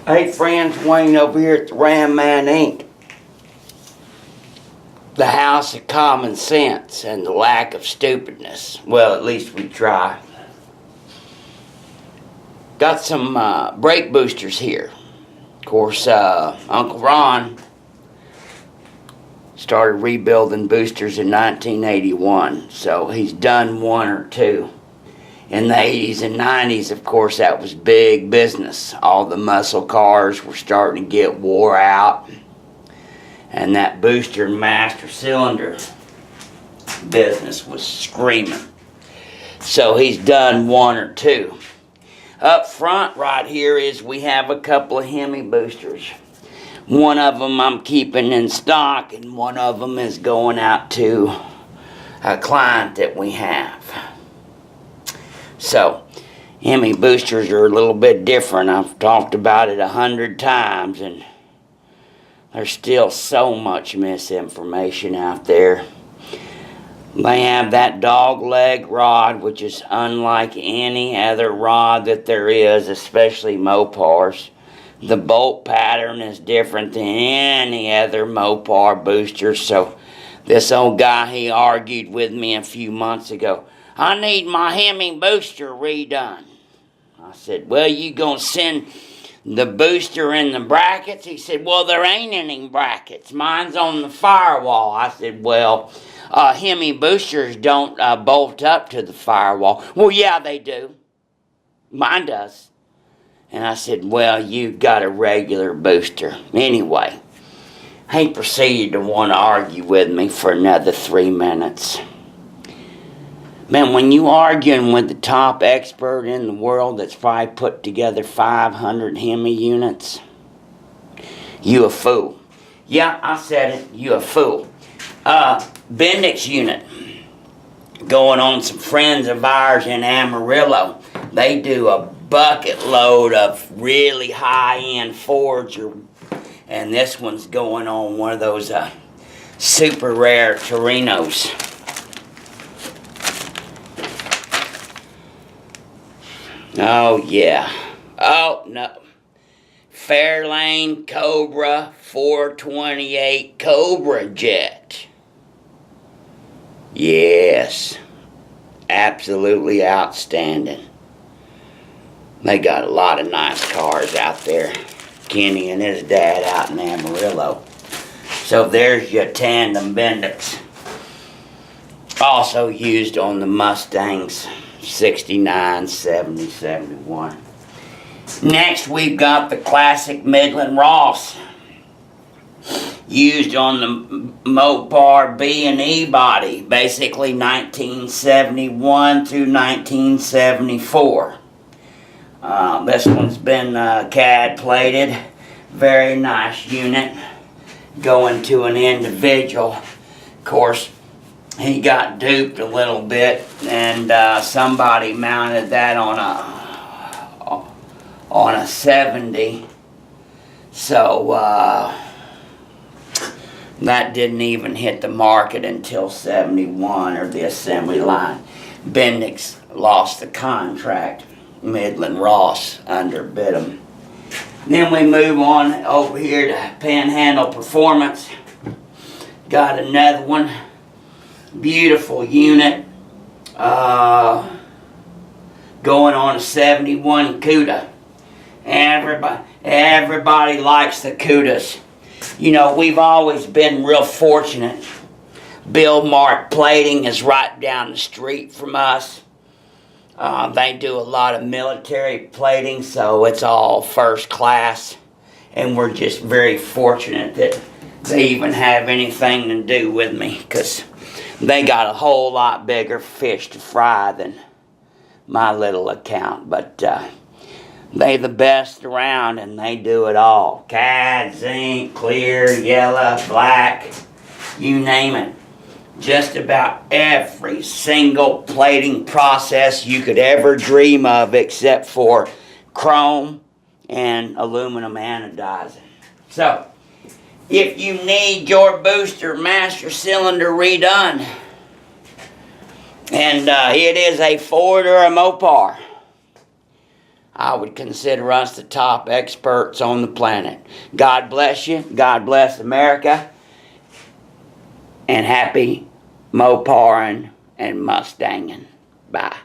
Hey friends, Wayne over here at the Ram Man Inc. The house of common sense and the lack of stupidness. Well, at least we try. Got some brake boosters here. Of course, Uncle Ron started rebuilding boosters in 1981, so he's done one or two. In the 80s and 90s, of course, that was big business. All the muscle cars were starting to get wore out. And that booster master cylinder business was screaming. So he's done one or two. Up front right here is we have a couple of Hemi boosters. One of them I'm keeping in stock, and one of them is going out to a client that we have. So, Hemi boosters are a little bit different. I've talked about it 100 times, and there's still so much misinformation out there. They have that dog leg rod, which is unlike any other rod that there is, especially Mopars. The bolt pattern is different than any other Mopar booster. So this old guy, he argued with me a few months ago. I need my Hemi booster redone. I said, well, you gonna send the booster in the brackets? He said, well, there ain't any brackets. Mine's on the firewall. I said, well, Hemi boosters don't bolt up to the firewall. Well, yeah, they do. Mine does. And I said, well, you got a regular booster. Anyway, he proceeded to want to argue with me for another 3 minutes. Man, when you arguing with the top expert in the world that's probably put together 500 Hemi units, you a fool. Yeah, I said it, you a fool. Bendix unit, going on some friends of ours in Amarillo. They do a bucket load of really high-end Fords, and this one's going on one of those super rare Torinos. Oh, yeah. Oh, no. Fairlane Cobra 428 Cobra Jet. Yes. Absolutely outstanding. They got a lot of nice cars out there. Kenny and his dad out in Amarillo. So there's your tandem Bendix. Also used on the Mustangs. 69, 70, 71. Next, we've got the classic Midland Ross, used on the Mopar B and E body, basically 1971 through 1974. This one's been CAD plated, very nice unit, going to an individual. Of course, he got duped a little bit, and somebody mounted that on a 70. So that didn't even hit the market until 71, or the assembly line. Bendix lost the contract. Midland Ross underbid them. Then we move on over here to Panhandle Performance. Got another one. Beautiful unit, going on a 71 CUDA. Everybody likes the CUDAs. You know, we've always been real fortunate. Bill Mark Plating is right down the street from us. They do a lot of military plating, so it's all first class. And we're just very fortunate that they even have anything to do with me, because they got a whole lot bigger fish to fry than my little account. But they the best around, and they do it all. CAD, zinc, clear, yellow, black, you name it. Just about every single plating process you could ever dream of, except for chrome and aluminum anodizing. So, if you need your booster master cylinder redone, and it is a Ford or a Mopar, I would consider us the top experts on the planet. God bless you. God bless America. And happy Moparing and Mustanging. Bye.